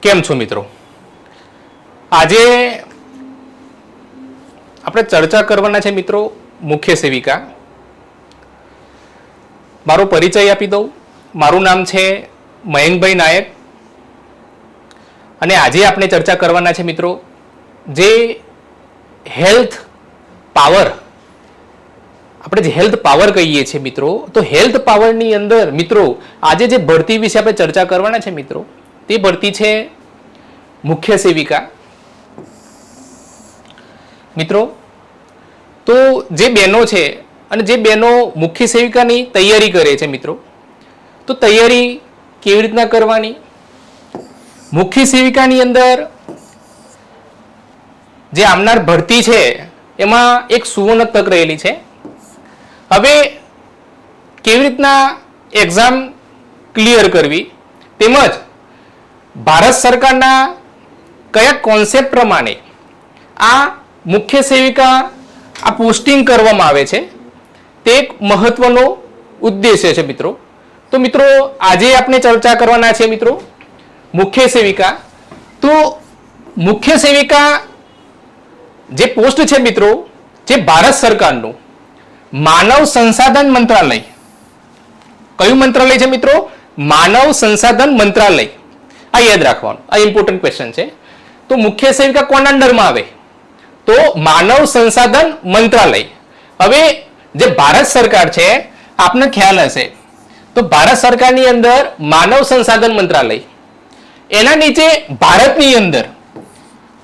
કેમ છો મિત્રો? આજે આપણે ચર્ચા કરવાના છે મિત્રો મુખ્ય સેવિકા. મારો પરિચય આપી દઉં. મારું નામ છે મયંકભાઈ નાયક અને આજે આપણે ચર્ચા કરવાના છે મિત્રો જે હેલ્થ પાવર, આપણે જે હેલ્થ પાવર કહીએ છીએ મિત્રો, તો હેલ્થ પાવરની અંદર મિત્રો આજે જે ભરતી વિશે આપણે ચર્ચા કરવાના છે મિત્રો, તે ભરતી છે મુખ્ય સેવિકા. મિત્રો તો જે બહેનો છે અને જે બહેનો મુખ્ય સેવિકાની તૈયારી કરે છે મિત્રો, તો તૈયારી કેવી રીતના કરવાની? મુખ્ય સેવિકાની અંદર જે આવનાર ભરતી છે એમાં એક સુવર્ણ તક રહેલી છે. હવે કેવી રીતના એક્ઝામ ક્લિયર કરવી, તેમજ ભારત સરકારના કયા કોન્સેપ્ટ પ્રમાણે આ મુખ્ય સેવિકા આ પોસ્ટિંગ કરવામાં આવે છે, તે એક મહત્વનો ઉદ્દેશ્ય છે મિત્રો. તો મિત્રો આજે આપણે ચર્ચા કરવાના છે મિત્રો મુખ્ય સેવિકા. તો મુખ્ય સેવિકા જે પોસ્ટ છે મિત્રો, જે ભારત સરકારનું માનવ સંસાધન મંત્રાલય, કયું મંત્રાલય છે મિત્રો? માનવ સંસાધન મંત્રાલય. આ યાદ રાખવાનું, આ ઇમ્પોર્ટન્ટ ક્વેશ્ચન છે. તો મુખ્ય સેવિકા કોના અંડરમાં આવે? તો માનવ સંસાધન મંત્રાલય. હવે જે ભારત સરકાર છે, આપને ખ્યાલ હશે તો ભારત સરકારની અંદર માનવ સંસાધન મંત્રાલય, એના નીચે ભારતની અંદર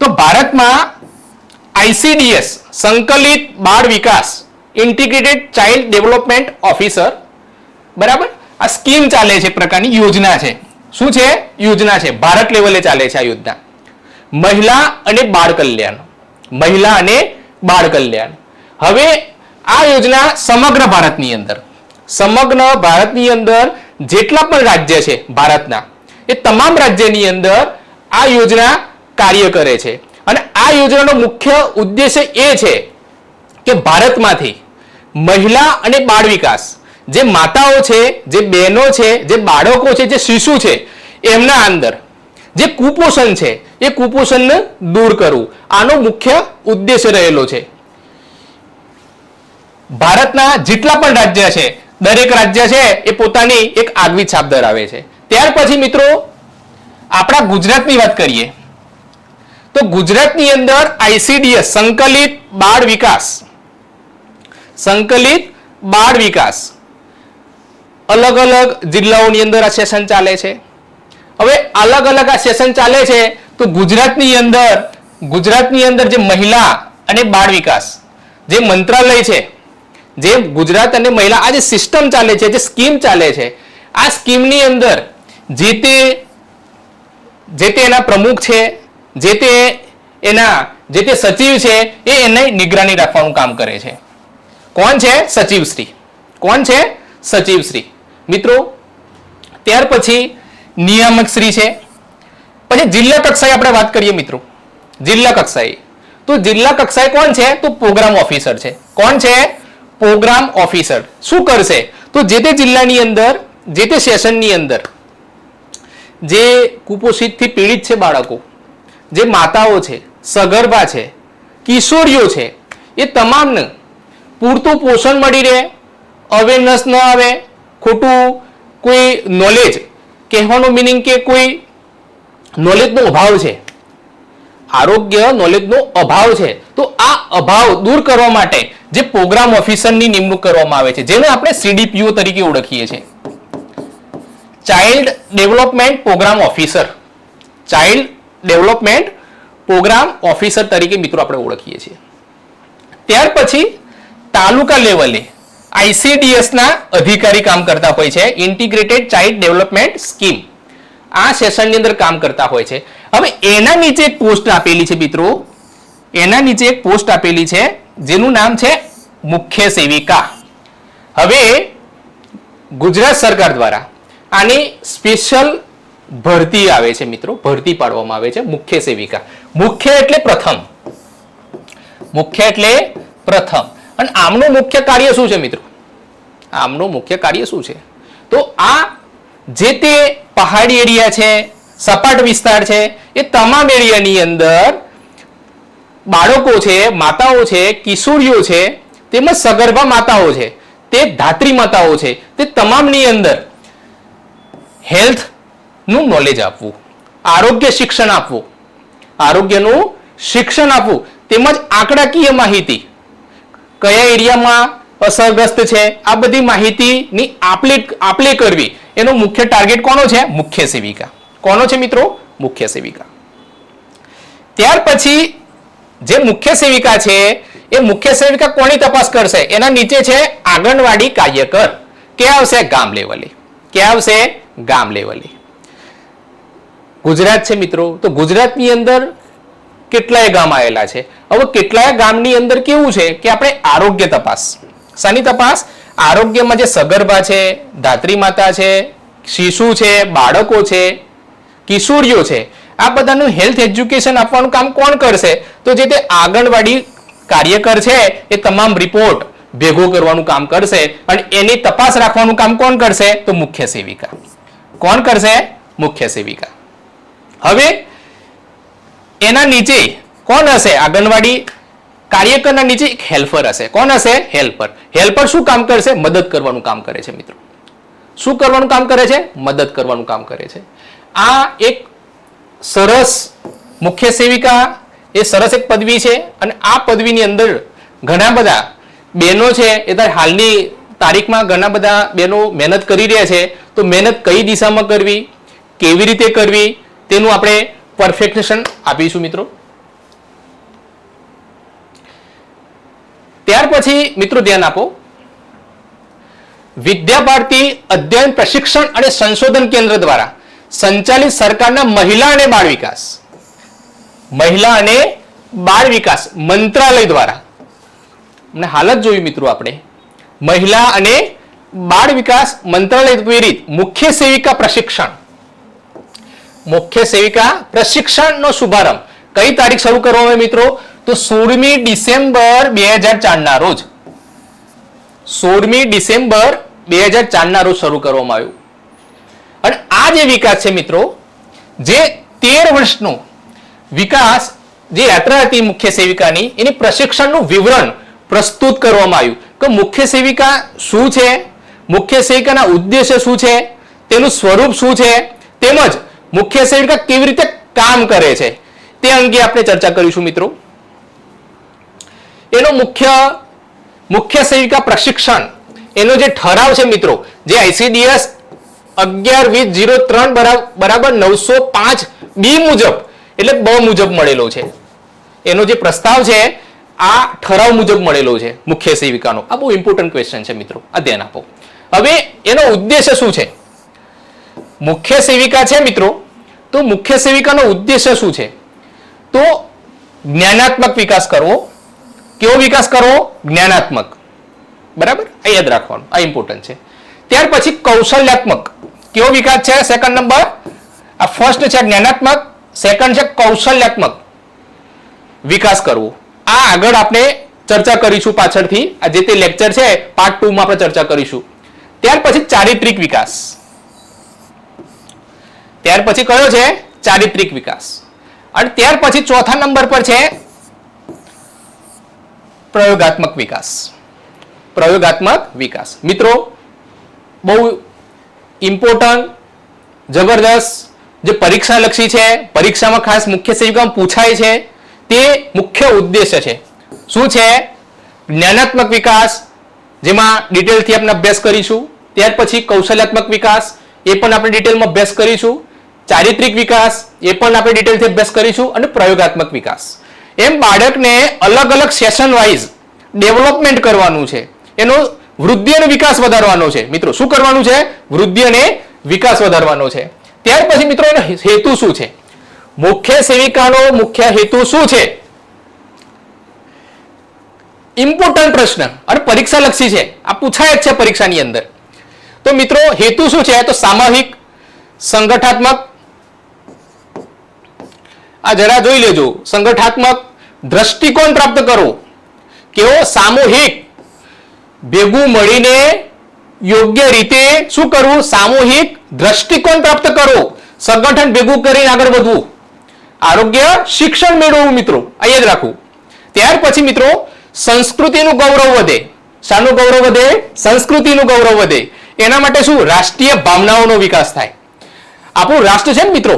તો ભારતમાં ICDS સંકલિત બાળ વિકાસ ઇન્ટિગ્રેટેડ ચાઇલ્ડ ડેવલપમેન્ટ ઓફિસર, બરાબર, આ સ્કીમ ચાલે છે, એક પ્રકારની યોજના છે. શું છે? યોજના છે, ભારત લેવલે ચાલે છે આ યોજના. મહિલા અને બાળ કલ્યાણ, મહિલા અને બાળ કલ્યાણ. હવે આ યોજના સમગ્ર ભારતની અંદર જેટલા પણ રાજ્ય છે ભારતના, એ તમામ રાજ્યની અંદર આ યોજના કાર્ય કરે છે. અને આ યોજનાનો મુખ્ય ઉદ્દેશ્ય એ છે કે ભારતમાંથી મહિલા અને બાળ વિકાસ, જે માતાઓ છે, જે બહેનો છે, જે બાળકો છે, જે શિશુ છે, એમના અંદર જે કુપોષણ છે એ કુપોષણને દૂર કરવું, આનો મુખ્ય ઉદ્દેશ્ય રહેલો છે. ભારતના જેટલા પણ રાજ્ય છે, દરેક રાજ્ય છે એ પોતાની એક આગવી છાપ ધરાવે છે. ત્યાર પછી મિત્રો આપણા ગુજરાતની વાત કરીએ તો ગુજરાતની અંદર ICDS સંકલિત બાળ વિકાસ અલગ અલગ જિલ્લાઓની અંદર આ સેશન ચાલે છે. હવે અલગ અલગ આ સેશન ચાલે છે તો ગુજરાતની અંદર જે મહિલા અને બાળ વિકાસ જે મંત્રાલય છે, જે ગુજરાત અને મહિલા આ જે સિસ્ટમ ચાલે છે, જે સ્કીમ ચાલે છે, આ સ્કીમની અંદર જે તે એના પ્રમુખ છે, જે તે સચિવ છે, એ એની નિગરાની રાખવાનું કામ કરે છે. કોણ છે? સચિવશ્રી. કોણ છે? સચિવશ્રી. મિત્રો ત્યાર પછી નિયામકશ્રી છે. પછી જિલ્લા કક્ષાએ આપણે વાત કરીએ મિત્રો, જિલ્લા કક્ષાએ તો જિલ્લા કક્ષાએ કોણ છે? તો પ્રોગ્રામ ઓફિસર છે. કોણ છે? Programme officer. શું કરશે? તો જે તે જિલ્લાની અંદર, જે તે સેશનની અંદર જે કુપોષિતથી પીડિત છે બાળકો, જે માતાઓ છે, સગર્ભા છે, કિશોરીઓ છે, એ તમામને પૂરતું પોષણ મળી રહે, અવેરનેસ ન આવે, ખોટું કોઈ નોલેજ, કહેવાનો મિનિંગ કે કોઈ નોલેજનો અભાવ છે, આરોગ્ય નોલેજનો અભાવ છે, તો આ અભાવ દૂર કરવા માટે જે પ્રોગ્રામ ઓફિસરની નિમણૂક કરવામાં આવે છે, જેને આપણે CDPO તરીકે ઓળખીએ છીએ, child development programme officer. Child development programme officer તરીકે મિત્રો આપણે ઓળખીએ છીએ. ત્યાર પછી તાલુકા લેવલે ICDS ના અધિકારી કામ કરતા હોય છે, ઇન્ટિગ્રેટેડ ચાઇલ્ડ ડેવલપમેન્ટ સ્કીમ, આ સેશનની અંદર કામ કરતા હોય છે. હવે એના નીચે એક પોસ્ટ આપેલી છે મિત્રો, એના નીચે એક પોસ્ટ આપેલી છે જેનું નામ છે મુખ્ય સેવિકા. હવે ગુજરાત સરકાર દ્વારા આની સ્પેશિયલ ભરતી આવે છે મિત્રો, ભરતી પાડવામાં આવે છે મુખ્ય સેવિકા. મુખ્ય એટલે પ્રથમ, મુખ્ય એટલે પ્રથમ. અને આમનું મુખ્ય કાર્ય શું છે મિત્રો? આમનું મુખ્ય કાર્ય શું છે? તો આ જે તે પહાડી એરિયા છે, સપાટ વિસ્તાર છે, એ તમામ એરિયાની અંદર બાળકો છે, માતાઓ છે, કિશોરીઓ છે, તેમજ સગર્ભા માતાઓ છે, તે ધાત્રી માતાઓ છે, તે તમામની અંદર હેલ્થ નું નોલેજ આપવું, આરોગ્ય શિક્ષણ આપવું, આરોગ્યનું શિક્ષણ આપવું, તેમજ આંકડાકીય માહિતી કયા એરિયામાં અસરગ્રસ્ત છે આ બધી માહિતીની આપલે કરવી, એનો મુખ્ય ટાર્ગેટ કોનો છે? મુખ્ય સેવિકા. કોનો છે મિત્રો? મુખ્ય સેવિકા. ત્યાર પછી જે મુખ્ય સેવિકા છે એ મુખ્ય સેવિકા કોની તપાસ કરશે? એના નીચે છે આંગણવાડી કાર્યકર. ક્યાં આવશે? ગામ લેવલે. ક્યાં આવશે? ગામ લેવલે. ગુજરાત છે મિત્રો, તો ગુજરાતની અંદર કેટલાય ગામ આવેલા છે. હવે કેટલાય ગામની અંદર કેવું છે કે આપણે આરોગ્ય તપાસ, શાની તપાસ? આરોગ્યમાં જે સગર્ભા છે, ધાત્રી માતા છે, શિશુ છે, બાળકો છે, કિશોરીઓ છે, આ બધાનું હેલ્થ એજ્યુકેશન આપવાનું કામ કોણ કરશે? તો જે તે આંગણવાડી કાર્યકર છે એ તમામ રિપોર્ટ ભેગો કરવાનું કામ કરશે અને એની તપાસ રાખવાનું કામ કોણ કરશે? તો મુખ્ય સેવિકા. કોણ કરશે? મુખ્ય સેવિકા. હવે એના નીચે કોણ હશે? આંગણવાડી કાર્યકરના નીચે એક હેલ્પર હશે. કોણ હશે? હેલ્પર. હેલ્પર શું કામ કરશે? મદદ કરવાનું કામ કરે છે મિત્રો. શું કરવાનું કામ કરે છે? મદદ કરવાનું કામ કરે છે. આ એક સરસ મુખ્ય સેવિકા એ સરસ એક પદવી છે અને આ પદવીની અંદર ઘણા બધા બહેનો છે એ હાલની તારીખમાં ઘણા બધા બહેનો મહેનત કરી રહ્યા છે. તો મહેનત કઈ દિશામાં કરવી, કેવી રીતે કરવી, તેનું આપણે પરફેક્શન આપીશું મિત્રો. ત્યાર પછી મિત્રો ધ્યાન આપો, વિદ્યા ભારતી અધ્યયન પ્રશિક્ષણ અને સંશોધન કેન્દ્ર દ્વારા સંચાલિત સરકારના મહિલા અને બાળ વિકાસ મંત્રાલય દ્વારા હાલ જ જોયું મિત્રો આપણે, મહિલા અને બાળ વિકાસ મંત્રાલય પ્રેરિત મુખ્ય સેવિકા પ્રશિક્ષણનો શુભારંભ કઈ તારીખ શરૂ કરવામાં આવ્યો મિત્રો? તો 16મી ડિસેમ્બર 2004 ના રોજ, 16મી ડિસેમ્બર 2004 ના રોજ શરૂ કરવામાં આવ્યું. અને આ જે વિકાસ છે મિત્રો, જે 13 વર્ષનો વિકાસ જે યાત્રા હતી મુખ્ય સેવિકાની, એની પ્રશિક્ષણનું વિવરણ પ્રસ્તુત કરવામાં આવ્યું કે મુખ્ય સેવિકા શું છે, મુખ્ય સેવિકાના ઉદ્દેશ્ય શું છે, તેનું સ્વરૂપ શું છે, તેમજ મુખ્ય સેવિકા કેવી રીતે કામ કરે છે તે અંગે આપણે ચર્ચા કરીશું મિત્રો. એનો મુખ્ય સેવિકા પ્રશિક્ષણ એનો જે ઠરાવ છે મિત્રો, જે ICDS 11/2003 બી મુજબ એટલે બ મુજબ મળેલો છે. એનો જે પ્રસ્તાવ છે આ ઠરાવ મુજબ મળેલો છે મુખ્ય સેવિકાનો. આ બહુ ઇમ્પોર્ટન્ટ ક્વેશ્ચન છે મિત્રો, આ ધ્યાન આપો. હવે એનો ઉદ્દેશ્ય શું છે? મુખ્ય સેવિકા છે મિત્રો, તો મુખ્ય સેવિકાનો ઉદ્દેશ્ય શું છે? તો જ્ઞાનાત્મક વિકાસ કરવો. કેવો વિકાસ કરવો? જ્ઞાનાત્મક. બરાબર, આ યાદ રાખવાનું, આ ઇમ્પોર્ટન્ટ છે. ત્યાર પછી કૌશલ્યાત્મક. કેવો વિકાસ છે? Second number. આ ફર્સ્ટ છે જ્ઞાનાત્મક, સેકન્ડ છે કૌશલ્યાત્મક વિકાસ કરવો. આ આગળ આપણે ચર્ચા કરીશું પાછળથી, આ જે તે લેક્ચર છે પાર્ટ 2 માં આપણે ચર્ચા કરીશું. ત્યાર પછી ચારિત્રિક વિકાસ. ત્યાર પછી કયો છે? ચારિત્રિક વિકાસ. અને ત્યાર પછી ચોથા નંબર પર છે પ્રયોગાત્મક વિકાસ. પ્રયોગાત્મક વિકાસ મિત્રો બહુ ઇમ્પોર્ટન્ટ, જબરદસ્ત, જે પરીક્ષા લક્ષી છે, પરીક્ષામાં ખાસ મુખ્ય સેવિકામાં પૂછાય છે, તે મુખ્ય ઉદ્દેશ્ય છે. શું છે? જ્ઞાનાત્મક વિકાસ, જેમાં ડિટેલથી આપણે અભ્યાસ કરીશું. ત્યાર પછી કૌશલ્યાત્મક વિકાસ, એ પણ આપણે ડિટેલમાં અભ્યાસ કરીશું. ચારિત્રિક વિકાસ, એ પણ આપણે ડિટેલથી અભ્યાસ કરીશું. અને પ્રયોગાત્મક વિકાસ. એમ બાળકને અલગ અલગ સેશન વાઇઝ ડેવલપમેન્ટ કરવાનું છે. એનો વૃદ્ધિ અને વિકાસ વધારવાનો છે મિત્રો. શું કરવાનું છે? વૃદ્ધિ અને વિકાસ વધારવાનો છે. ત્યાર પછી મિત્રો એનો હેતુ શું છે? મુખ્ય સેવિકાનો મુખ્ય હેતુ શું છે? ઇમ્પોર્ટન્ટ પ્રશ્ન અને પરીક્ષા લક્ષી છે, આ પૂછાય જ છે પરીક્ષાની અંદર. તો મિત્રો હેતુ શું છે? તો સામાહિક, સંગઠનાત્મક, આ જરા જોઈ લેજો, સંગઠનાત્મક દ્રષ્ટિકોણ પ્રાપ્ત કરવો. કેવો? સામૂહિક, ભેગું મળીને યોગ્ય રીતે શું કરવું? સામૂહિક દ્રષ્ટિકોણ પ્રાપ્ત કરવો. સંગઠન ભેગું કરીને આગળ વધવું, આરોગ્ય શિક્ષણ મેળવવું મિત્રો, આ યાદ રાખવું. ત્યાર પછી મિત્રો સંસ્કૃતિનું ગૌરવ વધે. શાનું ગૌરવ વધે? સંસ્કૃતિનું ગૌરવ વધે. એના માટે શું? રાષ્ટ્રીય ભાવનાઓનો વિકાસ થાય. આપણું રાષ્ટ્ર છે ને મિત્રો,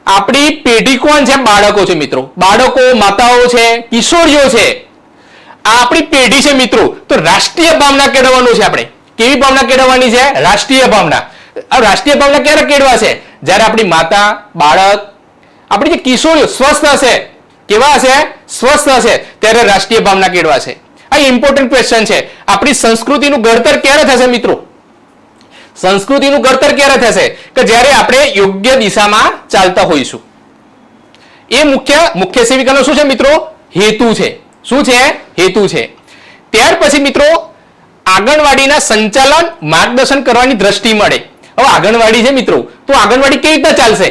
આપણી પેઢી કોણ છે? બાળકો છે મિત્રો. બાળકો, માતાઓ છે, કિશોરીઓ છે, આ આપણી પેઢી છે મિત્રો. તો રાષ્ટ્રીય ભાવના કેળવવાનું છે આપણે. કેવી ભાવના કેળવવાની છે? રાષ્ટ્રીય ભાવના. આ રાષ્ટ્રીય ભાવના ક્યારે કેળવાશે? જ્યારે આપણી માતા, બાળક, આપણી જે કિશોરીઓ સ્વસ્થ હશે. કેવા હશે? સ્વસ્થ હશે, ત્યારે રાષ્ટ્રીય ભાવના કેળવાશે. આ ઇમ્પોર્ટન્ટ ક્વેશ્ચન છે. આપણી સંસ્કૃતિનું ઘડતર ક્યારે થશે મિત્રો? સંસ્કૃતિનું ઘડતર ક્યારે થશે? કે જ્યારે આપણે યોગ્ય દિશામાં ચાલતા હોઈશું. એ મુખ્ય સેવિકાનો શું છે મિત્રો? હેતુ છે. શું છે? હેતુ છે. ત્યાર પછી મિત્રો આંગણવાડીના સંચાલન, માર્ગદર્શન કરવાની દ્રષ્ટિ મળે. હવે આંગણવાડી છે મિત્રો, તો આંગણવાડી કેવી રીતે ચાલશે?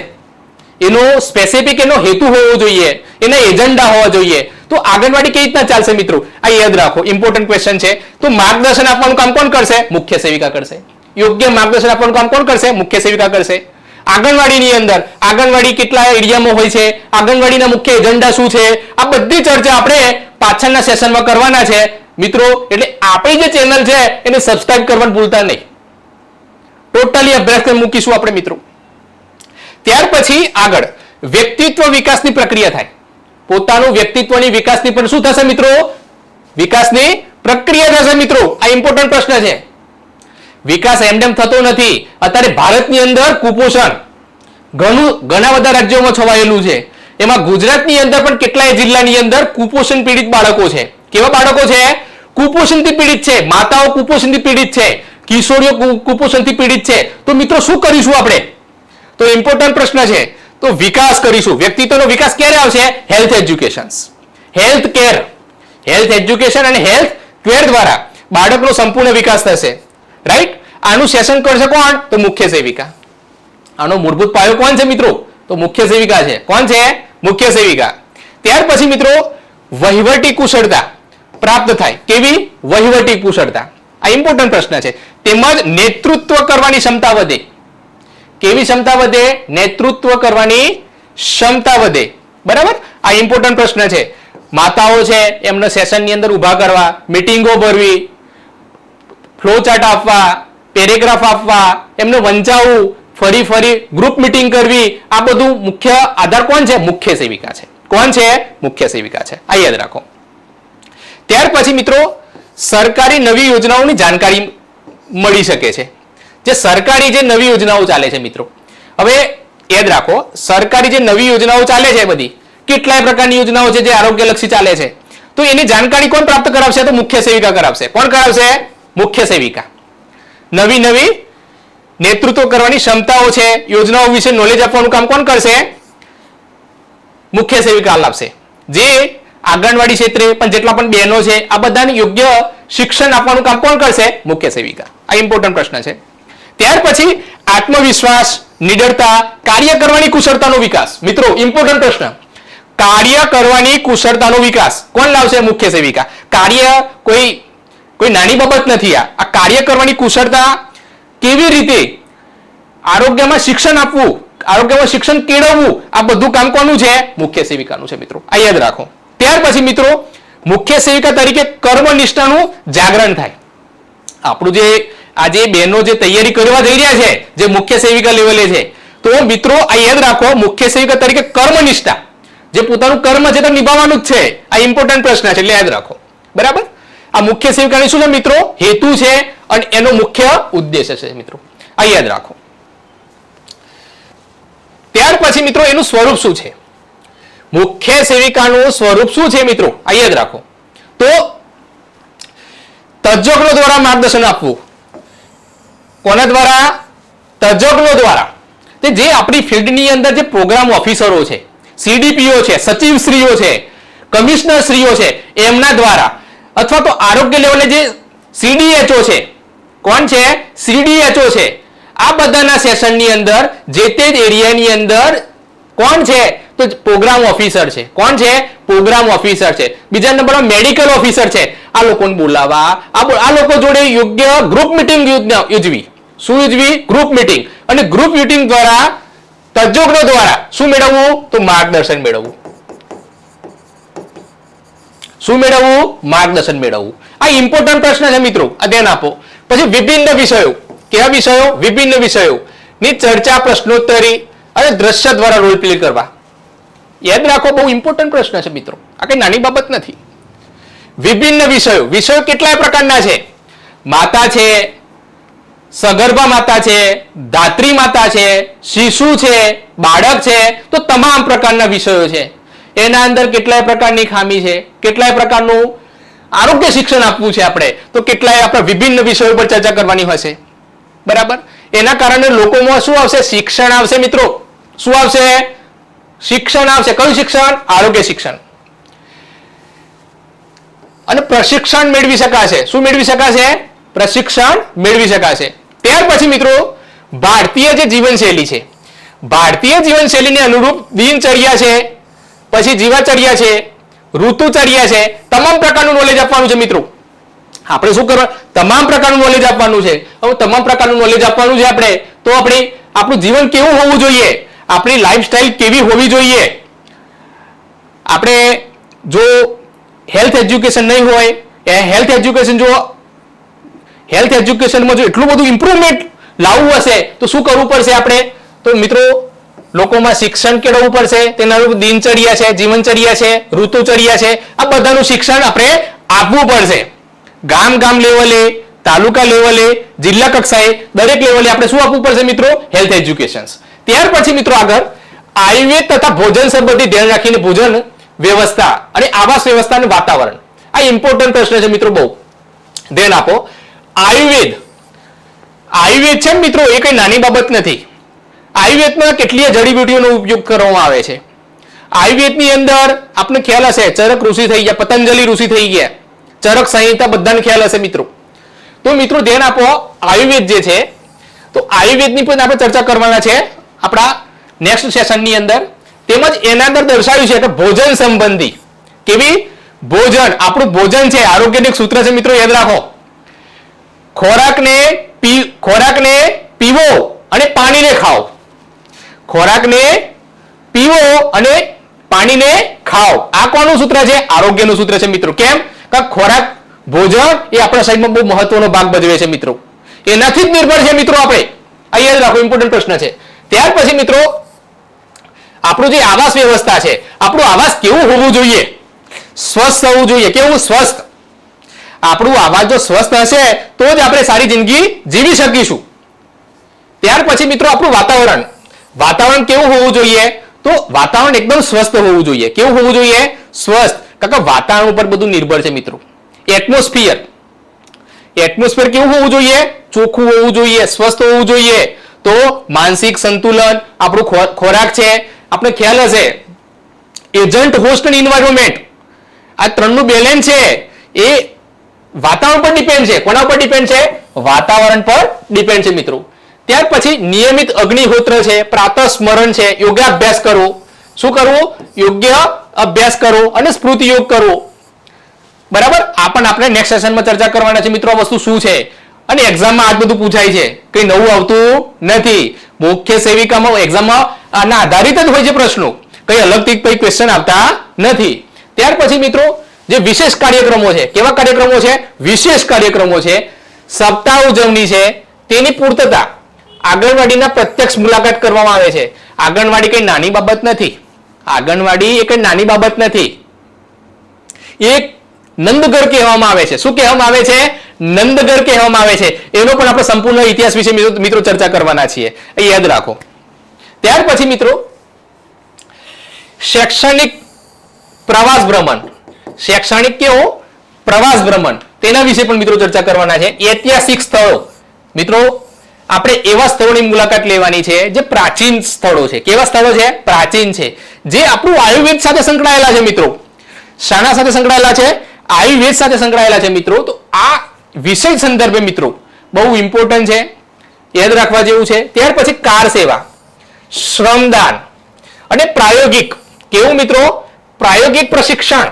એનો સ્પેસિફિક એનો હેતુ હોવો જોઈએ, એના એજન્ડા હોવા જોઈએ. તો આંગણવાડી કેવી રીતના ચાલશે મિત્રો? આ યાદ રાખો, ઇમ્પોર્ટન્ટ ક્વેશ્ચન છે. તો માર્ગદર્શન આપવાનું કામ કોણ કરશે? મુખ્ય સેવિકા કરશે. યોગ્ય માર્ગદર્શન આપવાનું કામ કોણ કરશે? મુખ્ય સેવિકા કરશે. આંગણવાડીની અંદર આંગણવાડી કેટલા એરિયામાં હોય છે, આંગણવાડીના મુખ્ય એજન્ડા શું છે, આ બધી ચર્ચા આપણે પાછળના સેશનમાં કરવાના છે મિત્રો. એટલે આપણી જે ચેનલ છે એને સબસ્ક્રાઇબ કરવાનું ભૂલતા નહીં. ટોટલી અભ્યાસક્રમ મૂકીશું આપણે મિત્રો. ત્યાર પછી આગળ વ્યક્તિત્વ વિકાસની પ્રક્રિયા થાય. પોતાનું વ્યક્તિત્વની વિકાસની પણ શું થશે મિત્રો? વિકાસની પ્રક્રિયા થશે મિત્રો. આ ઇમ્પોર્ટન્ટ પ્રશ્ન છે. વિકાસ એમનેમ થતો નથી. અત્યારે ભારતની અંદર કુપોષણ ઘણા બધા રાજ્યોમાં છવાયેલું છે. એમાં ગુજરાતની અંદર પણ કેટલાય જિલ્લાની અંદર કુપોષણ પીડિત બાળકો છે. કેવા બાળકો છે? કુપોષણથી પીડિત છે. માતાઓ કુપોષણથી પીડિત છે. કિશોરીઓ કુપોષણથી પીડિત છે. તો મિત્રો શું કરીશું આપણે? તો ઇમ્પોર્ટન્ટ પ્રશ્ન છે. તો વિકાસ કરીશું. વ્યક્તિત્વનો વિકાસ ક્યારે આવશે? Health education, health care, health education અને હેલ્થ કેર દ્વારા બાળકનો સંપૂર્ણ વિકાસ થશે. રાઈટ? આનું સેશન કરશે કોણ? તો મુખ્ય સેવિકા. આનો મૂળભૂત પાયો કોણ છે મિત્રો? તો મુખ્ય સેવિકા છે. કોણ છે? મુખ્ય સેવિકા. ત્યાર પછી મિત્રો વહીવટી કુશળતા પ્રાપ્ત થાય. કેવી? વહીવટી કુશળતા. આ ઇમ્પોર્ટન્ટ પ્રશ્ન છે. તેમજ નેતૃત્વ કરવાની ક્ષમતા વધે. કેવી ક્ષમતા વધે? નેતૃત્વ કરવાની ક્ષમતા વધે. બરાબર? આ ઇમ્પોર્ટન્ટ પ્રશ્ન છે. માતાઓ છે એમને સેશનની અંદર ઉભા કરવા, મીટિંગો ભરવી, ફ્લો ચાર્ટ આપવા, પેરેગ્રાફ આપવા, એમને વંચાવવું, ફરી ગ્રુપ મીટિંગ કરવી, આ બધું મુખ્ય આધાર કોણ છે? મુખ્ય સેવિકા છે. કોણ છે? મુખ્ય સેવિકા છે. આ યાદ રાખો. ત્યાર પછી મિત્રો સરકારી નવી યોજનાઓની જાણકારી મળી શકે છે. જે સરકારી જે નવી યોજનાઓ ચાલે છે મિત્રો, હવે યાદ રાખો, સરકારી જે નવી યોજનાઓ ચાલે છે બધી કેટલાય પ્રકારની યોજનાઓ છે જે આરોગ્યલક્ષી ચાલે છે. તો એની જાણકારી કોણ પ્રાપ્ત કરાવશે? તો મુખ્ય સેવિકા કરાવશે. કોણ કરાવશે? મુખ્ય સેવિકા. નવી નેતૃત્વ કરવાની ક્ષમતાઓ છે, યોજનાઓ વિશે નોલેજ આપવાનું કામ કોણ કરશે? મુખ્ય સેવિકા લાવશે. જે આંગણવાડી ક્ષેત્રે પણ જેટલા પણ બહેનો છે આ બધાને યોગ્ય શિક્ષણ આપવાનું કામ કોણ કરશે? મુખ્ય સેવિકા. આ ઇમ્પોર્ટન્ટ પ્રશ્ન છે. ત્યાર પછી આત્મવિશ્વાસ, નિડરતા, કાર્ય કરવાની કુશળતાનો વિકાસ. મિત્રો ઇમ્પોર્ટન્ટ પ્રશ્ન. કાર્ય કરવાની કુશળતાનો વિકાસ કોણ લાવશે? મુખ્ય સેવિકા. કાર્ય કોઈ નાની બાબત નથી. આ કાર્ય કરવાની કુશળતા કેવી રીતે આરોગ્યમાં શિક્ષણ આપવું, આરોગ્યમાં શિક્ષણ કેળવવું, આ બધું કામ કોનું છે? મુખ્ય સેવિકાનું છે મિત્રો. આ યાદ રાખો. ત્યાર પછી મિત્રો મુખ્ય સેવિકા તરીકે કર્મનિષ્ઠાનું જાગરણ થાય. આપણું જે આજે બહેનો જે તૈયારી કરવા જઈ રહ્યા છે જે મુખ્ય સેવિકા લેવલે છે, તો મિત્રો આ યાદ રાખો, મુખ્ય સેવિકા તરીકે કર્મનિષ્ઠા, જે પોતાનું કર્મ છે તે નિભાવવાનું જ છે. આ ઇમ્પોર્ટન્ટ પ્રશ્ન છે એટલે યાદ રાખો. બરાબર? આ મુખ્ય સેવિકાની શું છે મિત્રો? હેતુ છે અને એનો મુખ્ય ઉદ્દેશ્ય છે મિત્રો. આ યાદ રાખો. ત્યાર પછી મિત્રો એનું સ્વરૂપ શું છે? મુખ્ય સેવિકાનું સ્વરૂપ શું છે મિત્રો? આ યાદ રાખો. તો તજજ્ઞો દ્વારા માર્ગદર્શન આપવું. કોના દ્વારા? તજજ્ઞો દ્વારા. જે આપણી ફિલ્ડની અંદર જે પ્રોગ્રામ ઓફિસરો છે, સીડીપીઓ છે, સચિવશ્રીઓ છે, કમિશનરશ્રીઓ છે, એમના દ્વારા, અથવા તો આરોગ્ય લેવલે જે સીડીએચઓ છે, કોણ છે? સીડીએચઓ છે. આ બધાના સેશનની અંદર જે તે એરિયાની અંદર કોણ છે? તો પ્રોગ્રામ ઓફિસર છે. કોણ છે? પ્રોગ્રામ ઓફિસર છે. બીજા નંબરમાં મેડિકલ ઓફિસર છે. આ લોકોને બોલાવવા, આ લોકો જોડે યોગ્ય ગ્રુપ મીટિંગ યોજવી. શું યોજવી? Group meeting. અને ગ્રુપ મીટિંગ દ્વારા તજજ્ઞો દ્વારા શું મેળવવું? તો માર્ગદર્શન મેળવવું. શું મેળવવું? માર્ગદર્શન મેળવવું. આ ઇમ્પોર્ટન્ટ પ્રશ્ન છે મિત્રો, આ ધ્યાન આપો. પછી વિભિન્ન વિષયો. કેવા વિષયો? વિભિન્ન વિષયો ની ચર્ચા, પ્રશ્નોત્તરી અને દ્રશ્ય દ્વારા રોલ પ્લે કરવા. યાદ રાખો, બહુ ઇમ્પોર્ટન્ટ પ્રશ્ન છે મિત્રો, આ કઈ નાની બાબત નથી. વિભિન્ન વિષયો. વિષયો કેટલાય પ્રકારના છે? માતા છે, સગર્ભા માતા છે, ધાત્રી માતા છે, શિશુ છે, બાળક છે, તો તમામ પ્રકારના વિષયો છે. એના અંદર કેટલાય પ્રકારની ખામી છે, કેટલાય પ્રકારનું આરોગ્ય શિક્ષણ આપવું છે આપણે, તો કેટલાય આપણા વિભિન્ન વિષયો પર ચર્ચા કરવાની હશે. બરાબર? એના કારણે લોકોમાં શું આવશે? શિક્ષણ આવશે મિત્રો. શું આવશે? શિક્ષણ આવશે. કયું શિક્ષણ? આરોગ્ય શિક્ષણ. અને પ્રશિક્ષણ મેળવી શકાશે. શું મેળવી શકાશે? પ્રશિક્ષણ મેળવી શકાશે. ત્યાર પછી મિત્રો ભારતીય જે જીવનશૈલી છે, ભારતીય જીવનશૈલીને અનુરૂપ દિનચર્યા છે, પછી જીવાચર્યા છે, ઋતુચર્યા છે, તમામ પ્રકારનું નોલેજ આપવાનું છે મિત્રો. આપણે શું કરવા? તમામ પ્રકારનું નોલેજ આપવાનું છે. હવે તમામ પ્રકારનું નોલેજ આપવાનું છે આપણે, તો આપણું જીવન કેવું હોવું જોઈએ, આપણી લાઈફસ્ટાઈલ કેવી હોવી જોઈએ. આપણે જો હેલ્થ એજ્યુકેશન નહીં હોય, હેલ્થ એજ્યુકેશનમાં જો એટલું બધું ઇમ્પ્રુવમેન્ટ લાવવું હશે તો શું કરવું પડશે આપણે? તો મિત્રો લોકોમાં શિક્ષણ કેળવવું પડશે. તેના દિનચર્યા છે, જીવનચર્યા છે, ઋતુચર્યા છે, આ બધાનું શિક્ષણ આપણે આપવું પડશે. ગામ લેવલે, તાલુકા લેવલે, જિલ્લા કક્ષાએ, દરેક લેવલે આપણે શું આપવું પડશે મિત્રો? Health education. ત્યાર પછી મિત્રો આગળ આયુર્વેદ તથા ભોજન સંબંધી ધ્યાન રાખીને ભોજન વ્યવસ્થા અને આવાસ વ્યવસ્થા અને વાતાવરણ. આ ઇમ્પોર્ટન્ટ પ્રશ્ન છે મિત્રો, બહુ ધ્યાન આપો. આયુર્વેદ છે મિત્રો, એ કઈ નાની બાબત નથી. આયુર્વેદમાં કેટલીય જડીબુટીઓનો ઉપયોગ કરવામાં આવે છે. આયુર્વેદની અંદર આપને ખ્યાલ હશે, ચરક ઋષિ થઈ ગયા, પતંજલિ ઋષિ થઈ ગયા, ચરક સંહિતા બધાને ખ્યાલ હશે મિત્રો. તો મિત્રો ધ્યાન આપો, આયુર્વેદ જે છે, તો આયુર્વેદની પણ આપણે ચર્ચા કરવાના છે આપણા નેક્સ્ટ સેશનની અંદર. તેમજ એના અંદર દર્શાવ્યું છે કે ભોજન સંબંધી કેવી ભોજન, આપણું ભોજન છે, આરોગ્યનું સૂત્ર છે મિત્રો, યાદ રાખો. ખોરાકને પીવો અને પાણીને ખાઓ. ખોરાકને પીવો અને પાણીને ખાઓ. આ કોનું સૂત્ર છે? આરોગ્યનું સૂત્ર છે મિત્રો. કેમ? કે ખોરાક, ભોજન એ આપણા શરીરમાં બહુ મહત્વનો ભાગ ભજવે છે મિત્રો. એનાથી જ નિર્ભર છે મિત્રો આપણે. આ યાદ રાખો, ઇમ્પોર્ટન્ટ પ્રશ્ન છે. ત્યાર પછી મિત્રો આપણું જે આવાસ વ્યવસ્થા છે, આપણું આવાસ કેવું હોવું જોઈએ? સ્વસ્થ હોવું જોઈએ. કેવું? સ્વસ્થ. આપણું આવાસ જો સ્વસ્થ હશે તો જ આપણે સારી જિંદગી જીવી શકીશું. ત્યાર પછી મિત્રો આપણું વાતાવરણ કેવું હોવું જોઈએ? તો વાતાવરણ એકદમ સ્વસ્થ હોવું જોઈએ. કેવું હોવું જોઈએ? સ્વસ્થ. કારણ કે વાતાવરણ ઉપર બધું નિર્ભર છે મિત્રો. એટમોસ્ફિયર કેવું હોવું જોઈએ? ચોખ્ખું હોવું જોઈએ, સ્વસ્થ હોવું જોઈએ. તો માનસિક સંતુલન, આપણું ખોરાક છે, આપણે ખ્યાલ હશે, એજન્ટ, હોસ્ટ અને એન્વાયરમેન્ટ, આ ત્રણનું બેલેન્સ છે એ વાતાવરણ પર ડિપેન્ડ છે. કોના પર ડિપેન્ડ છે? વાતાવરણ પર ડિપેન્ડ છે મિત્રો. ત્યાર પછી નિયમિત અગ્નિહોત્ર છે, પ્રાતઃ સ્મરણ છે, યોગાભ્યાસ કરવો. શું કરવું? યોગ્ય અભ્યાસ કરવો અને સ્મૃતિ યોગ કરવો. બરાબર? આ પણ આપણે નેક્સ્ટ સેશનમાં ચર્ચા કરવાના છે મિત્રો, આ વસ્તુ શું છે. અને એક્ઝામમાં આ બધું પૂછાય છે, કઈ નવું આવતું નથી. મુખ્ય સેવિકામાં એક્ઝામમાં આના આધારિત જ હોય છે પ્રશ્નો, કઈ અલગથી કઈ ક્વેશ્ચન આવતા નથી. ત્યાર પછી મિત્રો જે વિશેષ કાર્યક્રમો છે, કેવા કાર્યક્રમો છે? વિશેષ કાર્યક્રમો છે. સપ્તાહ ઉજવણી છે, તેની પૂર્તતા આંગણવાડીના પ્રત્યક્ષ મુલાકાત કરવામાં આવે છે. આંગણવાડી કઈ નાની બાબત નથી. આંગણવાડી એ કઈ નાની બાબત નથી. એક નંદઘર કહેવામાં આવે છે. શું કહેવામાં આવે છે? નંદઘર કહેવામાં આવે છે. એનો પણ આપણે સંપૂર્ણ ઇતિહાસ વિશે મિત્રો ચર્ચા કરવાના છીએ, એ યાદ રાખો. ત્યાર પછી મિત્રો શૈક્ષણિક પ્રવાસ ભ્રમણ. શૈક્ષણિક કેવો? પ્રવાસ ભ્રમણ, તેના વિશે પણ મિત્રો ચર્ચા કરવાના છે. ઐતિહાસિક સ્થળો, મિત્રો આપણે એવા સ્થળોની મુલાકાત લેવાની છે જે પ્રાચીન સ્થળો છે. કેવા સ્થળો છે? પ્રાચીન છે, જે આપણું આયુર્વેદ સાથે સંકળાયેલા છે મિત્રો. શાના સાથે સંકળાયેલા છે? આયુર્વેદ સાથે સંકળાયેલા છે મિત્રો. તો આ વિષય સંદર્ભે મિત્રો બહુ ઇમ્પોર્ટન્ટ છે, યાદ રાખવા જેવું છે. ત્યાર પછી કાર સેવા, શ્રમદાન અને પ્રાયોગિક. કેવું મિત્રો? પ્રાયોગિક પ્રશિક્ષણ.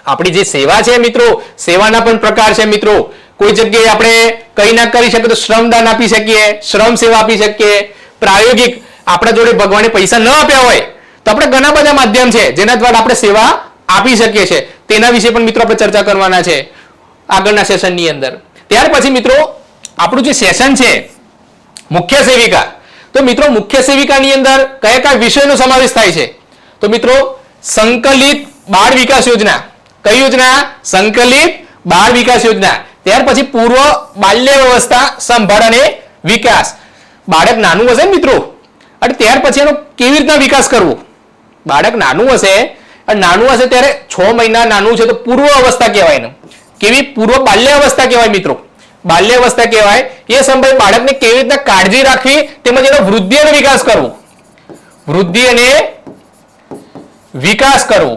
આપણી જે સેવા છે મિત્રો, સેવાના પણ પ્રકાર છે મિત્રો. કોઈ જગ્યાએ આપણે કઈ ના કરી શકીએ તો શ્રમદાન આપી શકીએ, શ્રમ સેવા આપી શકીએ, પ્રાયોગિક આપણા જોડે ભગવાને પૈસા ન આપ્યા હોય તો આપણે ઘણા બધા માધ્યમ છે જેના દ્વારા આપણે સેવા આપી શકીએ છીએ. તેના વિશે પણ મિત્રો આપણે ચર્ચા કરવાના છે આગળના સેશનની અંદર. ત્યાર પછી મિત્રો આપણું જે સેશન છે મુખ્ય સેવિકા, તો મિત્રો મુખ્ય સેવિકાની અંદર કયા કયા વિષયનો સમાવેશ થાય છે? તો મિત્રો સંકલિત બાળ વિકાસ યોજના. કઈ યોજના? સંકલિત બાળ વિકાસ યોજના. ત્યાર પછી પૂર્વ બાલ્ય વ્યવસ્થા સંભાળ અને વિકાસ. બાળક નાનું હશે મિત્રો અને ત્યાર પછી એનો કેવી રીતના વિકાસ કરવો? બાળક નાનું હશે અને નાનું હશે ત્યારે 6 મહિના નાનું છે તો પૂર્વ અવસ્થા કહેવાય ને. કેવી? પૂર્વ બાલ્ય અવસ્થા કહેવાય મિત્રો. બાલ્ય અવસ્થા કહેવાય. એ સમયે બાળકને કેવી રીતના કાળજી રાખવી તેમજ એનો વૃદ્ધિ અને વિકાસ કરવો. વૃદ્ધિ અને વિકાસ કરવો.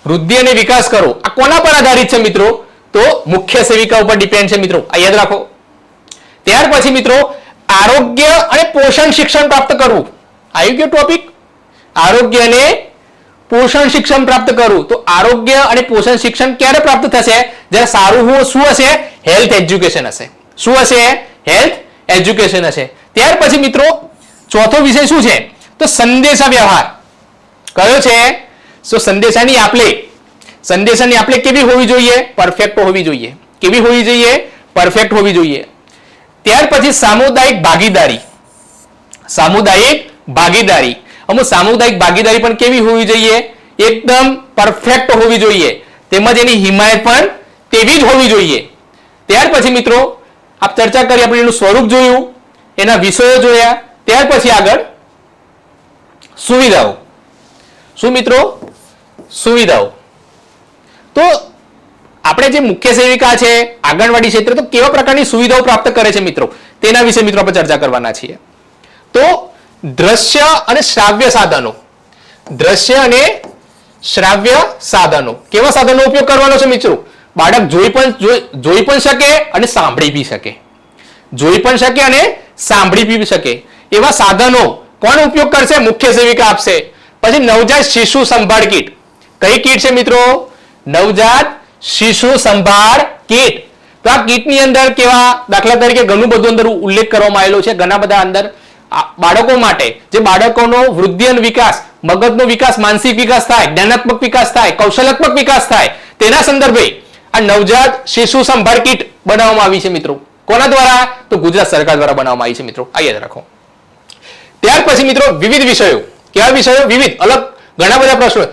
વૃદ્ધિ અને વિકાસ કરવો આ કોના પર આધારિત છે મિત્રો? તો મુખ્ય સેવિકા ઉપર ડિપેન્ડ છે મિત્રો. આ યાદ રાખો. ત્યાર પછી મિત્રો આરોગ્ય અને પોષણ શિક્ષણ પ્રાપ્ત કરવું. આવી ગયો ટોપિક. આરોગ્ય અને પોષણ શિક્ષણ પ્રાપ્ત કરવું. તો આરોગ્ય અને પોષણ શિક્ષણ ક્યારે પ્રાપ્ત થશે? જ્યારે સારું શું હશે? હેલ્થ એજ્યુકેશન હશે. શું હશે? હેલ્થ એજ્યુકેશન હશે. ત્યાર પછી મિત્રો ચોથો વિષય શું છે? તો સંદેશા વ્યવહાર. કયો છે? તો સંદેશાની આપલે. સંદેશાની આપલે કેવી હોવી જોઈએ? પરફેક્ટ હોવી જોઈએ. કેવી હોવી જોઈએ? પરફેક્ટ હોવી જોઈએ. ત્યાર પછી સામુદાયિક ભાગીદારી. સામુદાયિક ભાગીદારી. અમુક સામુદાયિક ભાગીદારી પણ કેવી હોવી જોઈએ? એકદમ પરફેક્ટ હોવી જોઈએ. તેમજ એની હિમાયત પણ તેવી જ હોવી જોઈએ. ત્યાર પછી મિત્રો આપ ચર્ચા કરી, આપણે એનું સ્વરૂપ જોયું, એના વિષયો જોયા. ત્યાર પછી આગળ સુવિધાઓ. શું મિત્રો? સુવિધાઓ. તો આપણે જે મુખ્ય સેવિકા છે આંગણવાડી ક્ષેત્ર, તો કેવા પ્રકારની સુવિધાઓ પ્રાપ્ત કરે છે મિત્રો, તેના વિશે મિત્રો આપણે ચર્ચા કરવાના છીએ. તો દ્રશ્ય અને શ્રાવ્ય સાધનો. દ્રશ્ય અને શ્રાવ્ય સાધનો. કેવા સાધનો ઉપયોગ કરવાનો છે મિત્રો? બાળક જોઈ પણ શકે અને સાંભળી બી શકે. જોઈ પણ શકે અને સાંભળી બી શકે એવા સાધનો કોણ ઉપયોગ કરશે? મુખ્ય સેવિકા આપશે. પછી નવજાત શિશુ સંભાળ કીટ. કઈ કીટ છે મિત્રો? નવજાત શિશુ સંભાળ કીટ. તો આ કીટની અંદર કેવા, દાખલા તરીકે ઘણું બધું અંદર ઉલ્લેખ કરવામાં આવેલો છે. ઘણા બધા અંદર બાળકો માટે, જે બાળકોનો વૃદ્ધિ અને વિકાસ, મગજનો વિકાસ, માનસિક વિકાસ થાય, જ્ઞાનાત્મક વિકાસ થાય, કૌશલાત્મક વિકાસ થાય, તેના સંદર્ભે આ નવજાત શિશુ સંભાળ કીટ બનાવવામાં આવી છે મિત્રો. કોના દ્વારા? તો ગુજરાત સરકાર દ્વારા બનાવવામાં આવી છે મિત્રો. આ યાદ રાખો. ત્યાર પછી મિત્રો વિવિધ વિષયો. કેવા વિષયો? વિવિધ, અલગ, ઘણા બધા પ્રશ્નો.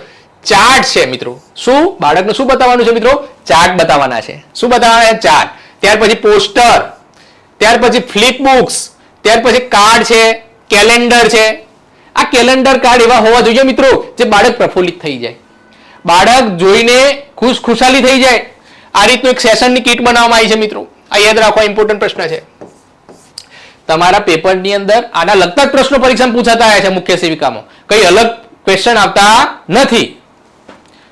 ચાર્ટ છે મિત્રો. શું? બાળકને શું બતાવવાનું છે મિત્રો? ચાર્ટ બતાવવાના છે. શું બતાવવાના છે? ચાર્ટ. ત્યાર પછી પોસ્ટર. ત્યાર પછી ફ્લિપ બુક્સ. ત્યાર પછી કાર્ડ છે, કેલેન્ડર છે. આ કેલેન્ડર કાર્ડ એવા હોવા જોઈએ મિત્રો જે બાળક પ્રફુલ્લિત થઈ જાય, બાળક જોઈને ખુશાલી થઈ જાય. આ રીતનું એક સેશનની કીટ બનાવવામાં આવી છે મિત્રો. આ યાદ રાખો, ઇમ્પોર્ટન્ટ પ્રશ્ન છે. તમારા પેપરની અંદર આના લગતા જ પ્રશ્નો પરીક્ષામાં પૂછાતા આવ્યા છે મુખ્ય સેવિકામાં. કઈ અલગ ક્વેશ્ચન આવતા નથી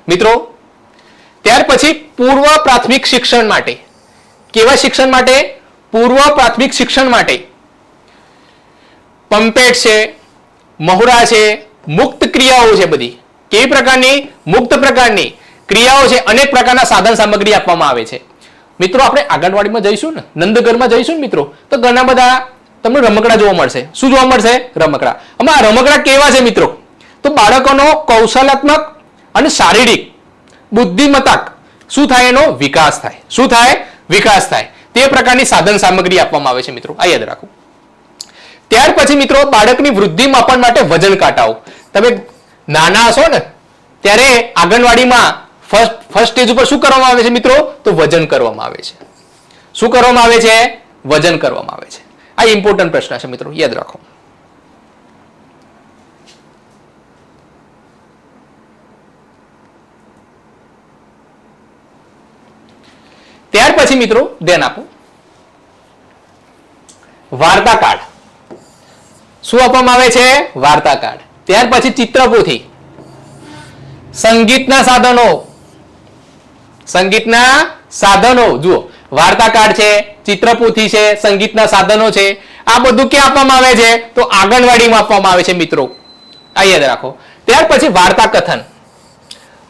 મિત્રો. ત્યાર પછી પૂર્વ પ્રાથમિક શિક્ષણ માટે. કેવા શિક્ષણ માટે? પૂર્વ પ્રાથમિક શિક્ષણ માટે પંપેટ છે, મહુરા છે, મુક્ત ક્રિયાઓ છે. બધી કેવી પ્રકારની? મુક્ત પ્રકારની ક્રિયાઓ છે. અનેક પ્રકારના સાધન સામગ્રી આપવામાં આવે છે મિત્રો. આપણે આંગણવાડીમાં જઈશું ને, નંદઘરમાં જઈશું ને મિત્રો, તો ઘણા બધા તમને રમકડા જોવા મળશે. શું જોવા મળશે? રમકડા. આમાં રમકડા કેવા છે મિત્રો? તો બાળકોનો કૌશલાત્મક અને શારીરિક બુદ્ધિમત્તા શું થાય? એનો વિકાસ થાય. શું થાય? વિકાસ થાય. તે પ્રકારની સાધન સામગ્રી આપવામાં આવે છે મિત્રો. આ યાદ રાખો. ત્યાર પછી મિત્રો બાળકની વૃદ્ધિ માપન માટે વજન કાંટાઓ. તમે નાના હશો ને ત્યારે આંગણવાડીમાં ફર્સ્ટ સ્ટેજ ઉપર શું કરવામાં આવે છે મિત્રો? તો વજન કરવામાં આવે છે. શું કરવામાં આવે છે? વજન કરવામાં આવે છે. આ ઇમ્પોર્ટન્ટ પ્રશ્ન છે મિત્રો, યાદ રાખો. ત્યાર પછી મિત્રો ધ્યાન આપો, વાર્તા કાર્ડ. શું આપવામાં આવે છે? વાર્તા કાર્ડ. ત્યાર પછી ચિત્રપોથી. સંગીતના સાધનો. સંગીતના સાધનો જુઓ, વાર્તા કાર્ડ છે, ચિત્રપોથી છે, સંગીતના સાધનો છે. આ બધું ક્યાં આપવામાં આવે છે? તો આંગણવાડીમાં આપવામાં આવે છે મિત્રો. આ યાદ રાખો. ત્યાર પછી વાર્તા કથન.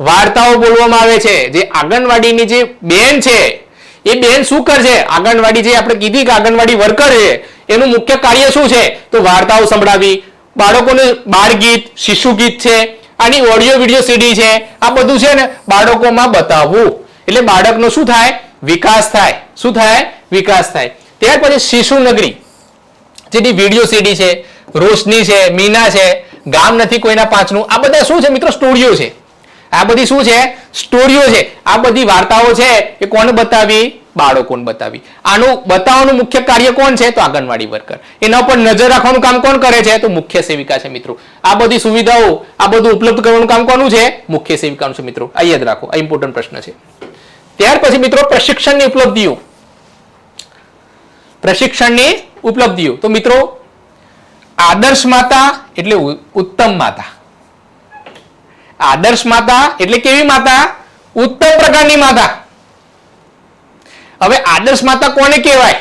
વાર્તાઓ બોલવામાં આવે છે. જે આંગણવાડીની જે બેન છે એ બેન શું કરશે? આંગણવાડી જે આપણે કીધી કે આંગણવાડી વર્કર છે, એનું મુખ્ય કાર્ય શું છે? તો વાર્તાઓ સંભળાવી, બાળકોને બાળ ગીત, શિશુ ગીત છે, આની ઓડિયો વિડિયો સીડી છે, આ બધું છે ને બાળકોમાં બતાવવું. એટલે બાળકનો શું થાય? વિકાસ થાય. શું થાય? વિકાસ થાય. ત્યાર પછી શિશુ નગરી જેની વિડિયો સીડી છે, રોશની છે, મીના છે, ગામ નથી કોઈના પાંચનું, આ બધા શું છે મિત્રો? સ્ટોરીઓ છે. આ બધી શું છે? સ્ટોરીઓ છે. આ બધી વાર્તાઓ છે એ કોને બતાવી? બાળકોને બતાવી. આનું બતાવવાનું મુખ્ય કાર્ય કોણ છે? તો આંગણવાડી વર્કર. એના પર નજર રાખવાનું કામ કોણ કરે છે? તો મુખ્ય સેવિકા છે મિત્રો. આ બધી સુવિધાઓ, આ બધું ઉપલબ્ધ કરવાનું કામ કોનું છે? મુખ્ય સેવિકાનું છે મિત્રો. આ યાદ રાખો, આ ઇમ્પોર્ટન્ટ પ્રશ્ન છે. ત્યાર પછી મિત્રો પ્રશિક્ષણની ઉપલબ્ધિઓ. પ્રશિક્ષણની ઉપલબ્ધિઓ તો મિત્રો આદર્શ માતા એટલે ઉત્તમ માતા. આદર્શ માતા એટલે કેવી માતા? ઉત્તમ પ્રકારની માતા. હવે આદર્શ માતા કોને કહેવાય?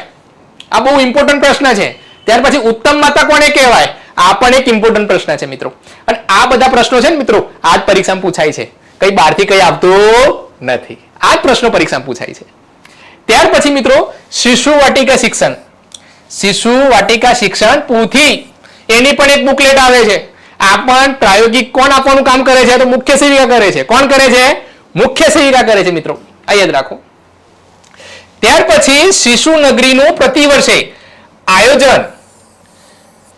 આ બહુ ઇમ્પોર્ટન્ટ પ્રશ્ન છે. ત્યાર પછી ઉત્તમ માતા કોને કહેવાય? આ પણ એક ઇમ્પોર્ટન્ટ પ્રશ્ન છે મિત્રો. અને આ બધા પ્રશ્નો છે ને મિત્રો આ જ પરીક્ષામાં પૂછાય છે. કઈ બહારથી કઈ આવતું નથી. આ જ પ્રશ્નો પરીક્ષામાં પૂછાય છે. ત્યાર પછી મિત્રો શિશુ વાટિકા શિક્ષણ. શિશુ વાટિકા શિક્ષણ પૂથી એની પણ એક બુકલેટ આવે છે. આ પણ પ્રાયોગિક કોણ આપવાનું કામ કરે છે? તો મુખ્ય સેવિકા કરે છે. કોણ કરે છે? મુખ્ય સેવિકા કરે છે મિત્રો. આ યાદ રાખો. ત્યાર પછી શિશુ નગરીનું પ્રતિ વર્ષે આયોજન,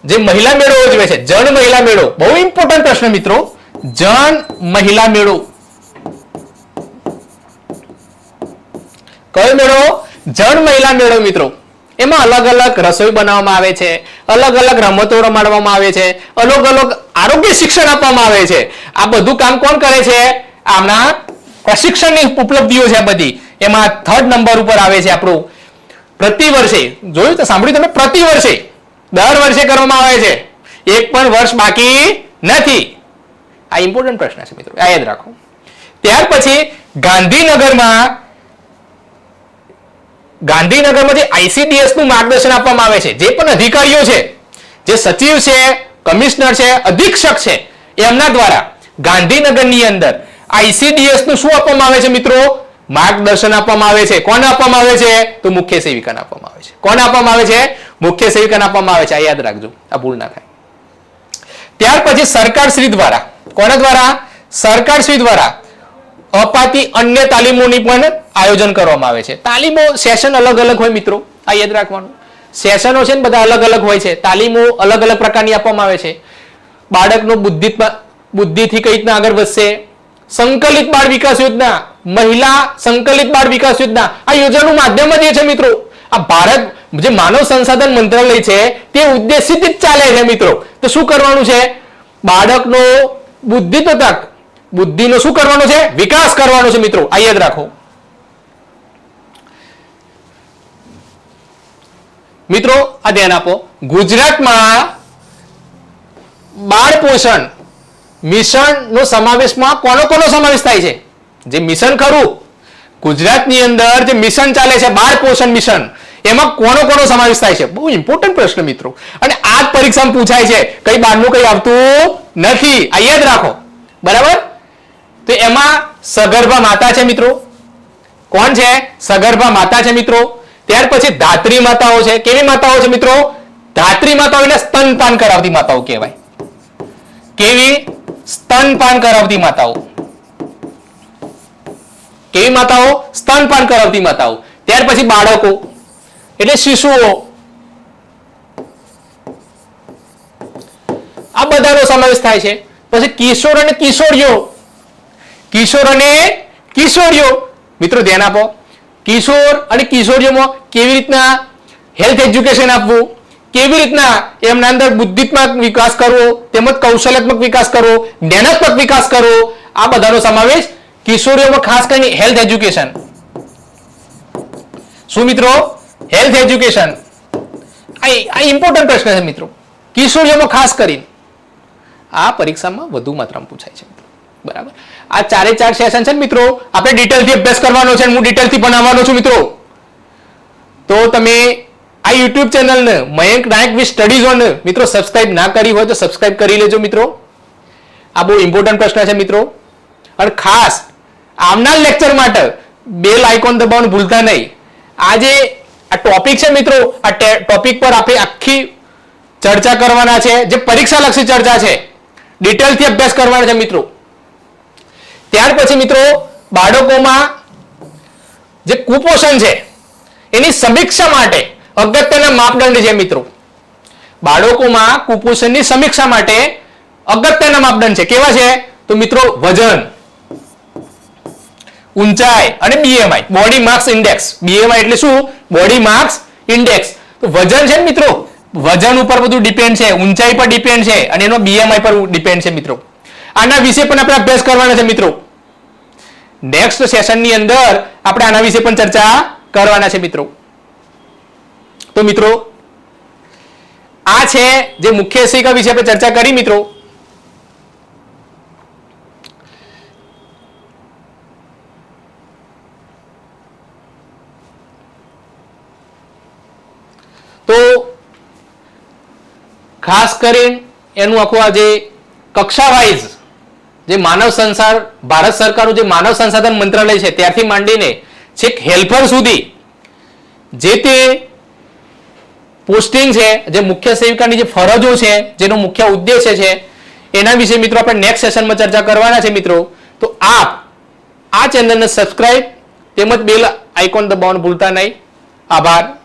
જે મહિલા મેળો ઉજવે છે, જન મહિલા મેળો. બહુ ઇમ્પોર્ટન્ટ પ્રશ્ન મિત્રો. જન મહિલા મેળો. કયો મેળો? જન મહિલા મેળો મિત્રો. એમાં અલગ અલગ રસોઈ બનાવવામાં આવે છે, અલગ અલગ રમતો રમાડવામાં આવે છે, અલગ અલગ આરોગ્ય શિક્ષણ આપવામાં આવે છે. આ બધું કામ કોણ કરે છે? આમના પ્રશિક્ષણની ઉપલબ્ધિઓ છે બધી. એમાં 3rd નંબર ઉપર આવે છે આપણું પ્રતિ વર્ષે. જોયું તો સાંભળ્યું તમે? પ્રતિ વર્ષે, દર વર્ષે કરવામાં આવે છે. એક પણ વર્ષ બાકી નથી. આ ઇમ્પોર્ટન્ટ પ્રશ્ન છે મિત્રો, આ યાદ રાખો. ત્યાર પછી ગાંધીનગરમાં જે ICDS નું માર્ગદર્શન આપવામાં આવે છે, જે પણ અધિકારીઓ છે, જે સચિવ છે, કમિશનર છે, અધિક્ષક છે, એમના દ્વારા ગાંધીનગરની અંદર ICDS નું શું આપવામાં આવે છે મિત્રો? માર્ગદર્શન આપવામાં આવે છે. કોને આપવામાં આવે છે? તો મુખ્ય સેવિકાને આપવામાં આવે છે. કોને આપવામાં આવે છે? મુખ્ય સેવિકાને આપવામાં આવે છે. આ યાદ રાખજો, આ ભૂલ ના થાય. ત્યાર પછી સરકારશ્રી દ્વારા, કોના દ્વારા? સરકારશ્રી દ્વારા અપાતી અન્ય તાલીમોની પણ આયોજન કરવામાં આવે છે. તાલીમો સેશન અલગ અલગ હોય મિત્રો, આ યાદ રાખવાનું. સેશનો છે ને બધા અલગ અલગ હોય છે. તાલીમો અલગ અલગ પ્રકારની આપવામાં આવે છે. બાળકનો બુદ્ધિથી કઈ રીતના આગળ વધશે, સંકલિત બાળ વિકાસ યોજના, મહિલા સંકલિત બાળ વિકાસ યોજના, આ યોજનાનું માધ્યમ જ એ છે મિત્રો. આ ભારત જે માનવ સંસાધન મંત્રાલય છે તે ઉદ્દેશિત જ ચાલે છે મિત્રો. તો શું કરવાનું છે? બાળકનો બુદ્ધિનો શું કરવાનો છે? વિકાસ કરવાનો છે મિત્રો. આ યાદ રાખો. મિત્રો આ ધ્યાન આપો. ગુજરાતમાં બાળ પોષણ મિશન નો સમાવેશમાં કોનો સમાવેશ થાય છે? જે મિશન ખરું ગુજરાતની અંદર જે મિશન ચાલે છે બાળ પોષણ મિશન, એમાં કોનો સમાવેશ થાય છે? બહુ ઇમ્પોર્ટન્ટ પ્રશ્ન મિત્રો. અને આ જ પરીક્ષામાં પૂછાય છે. કઈ બહારનું કઈ આવતું નથી. આ યાદ રાખો. બરાબર? તો એમાં સગર્ભા માતા છે મિત્રો. કોણ છે? સગર્ભા માતા છે મિત્રો. ત્યાર પછી ધાત્રી માતાઓ છે. કેવી માતાઓ છે મિત્રો? ધાત્રી માતાઓ એટલે સ્તનપાન કરાવતી માતાઓ કહેવાય. કેવી? સ્તનપાન કરાવતી માતાઓ. કેવી માતાઓ? સ્તનપાન કરાવતી માતાઓ. ત્યાર પછી બાળકો એટલે શિશુઓ. આ બધાનો સમાવેશ થાય છે. પછી કિશોર અને કિશોરીઓ. કિશોર અને કિશોરીઓ મિત્રો ધ્યાન આપો. કિશોર અને કિશોરીઓમાં કેવી રીતના હેલ્થ એજ્યુકેશન આપવું, કેવી રીતના એમના અંદર બુદ્ધિત્મક વિકાસ કરવો, તેમજ કૌશલ્યાત્મક વિકાસ કરવો, જ્ઞાનાત્મક વિકાસ કરવો, આ બધાનો સમાવેશ કિશોરીઓમાં ખાસ કરીને હેલ્થ એજ્યુકેશન. શું મિત્રો? Health education. આ ઇમ્પોર્ટન્ટ પ્રશ્ન છે મિત્રો. કિશોરીઓમાં ખાસ કરીને આ પરીક્ષામાં વધુ માત્રામાં પૂછાય છે. બરાબર? આ 4 સેશન છે મિત્રો, આપણે ડિટેલથી અભ્યાસ કરવાનો છે. હું ડિટેલથી બનાવવાનો છું મિત્રો. તો તમે આ YouTube ચેનલને મયંક નાયક વિથ સ્ટડી ઝોન મિત્રો સબસ્ક્રાઇબ ના કરી હોય તો સબસ્ક્રાઇબ કરી લેજો મિત્રો. આ બહુ ઇમ્પોર્ટન્ટ પ્રશ્ન છે મિત્રો. અને ખાસ આવનાર લેક્ચર માટે બેલ આઇકોન દબાવવાનું ભૂલતા નહીં. આજે આ ટોપિક છે મિત્રો, આ ટોપિક પર આપણે આખી ચર્ચા કરવાના છે, જે પરીક્ષા લક્ષી ચર્ચા છે, ડિટેલથી અભ્યાસ કરવાનો છે મિત્રો. ત્યાર પછી મિત્રો બાળકોમાં જે કુપોષણ છે એની સમીક્ષા માટે અગત્યના માપદંડ છે મિત્રો. બાળકોમાં કુપોષણની સમીક્ષા માટે અગત્યના માપદંડ છે. કેવા છે? તો મિત્રો વજન, ઊંચાઈ અને બીએમઆઈ, બોડી માસ ઇન્ડેક્સ. બીએમઆઈ એટલે શું? બોડી માસ ઇન્ડેક્સ. તો વજન છે મિત્રો, વજન ઉપર બધું ડિપેન્ડ છે, ઊંચાઈ પર ડિપેન્ડ છે અને એનો બીએમઆઈ પર ડિપેન્ડ છે મિત્રો. આના વિશે પણ આપણે અભ્યાસ કરવાનો છે મિત્રો. નેક્સ્ટ સેશનની અંદર આપણે આના વિશે પણ ચર્ચા કરવાના છે મિત્રો. તો મિત્રો આ છે જે મુખ્ય શિક્ષિકા વિશે આપણે ચર્ચા કરી મિત્રો. તો ખાસ કરીને એનું આખું આ જે કક્ષા વાઇઝ જે માનવ સંસાર, ભારત સરકારનું જે માનવ સંસાધન મંત્રાલય છે ત્યારથી માંડીને છેક હેલ્પર સુધી જે તે પોસ્ટિંગ છે, જે મુખ્ય સેવિકાની જે ફરજો છે, જેનો મુખ્ય ઉદ્દેશ્ય છે, એના વિશે મિત્રો આપણે નેક્સ્ટ સેશનમાં ચર્ચા કરવાના છે મિત્રો. તો આપ આ ચેનલને સબસ્ક્રાઇબ તેમજ બેલ આઇકોન દબાવવાનું ભૂલતા નહીં. આભાર.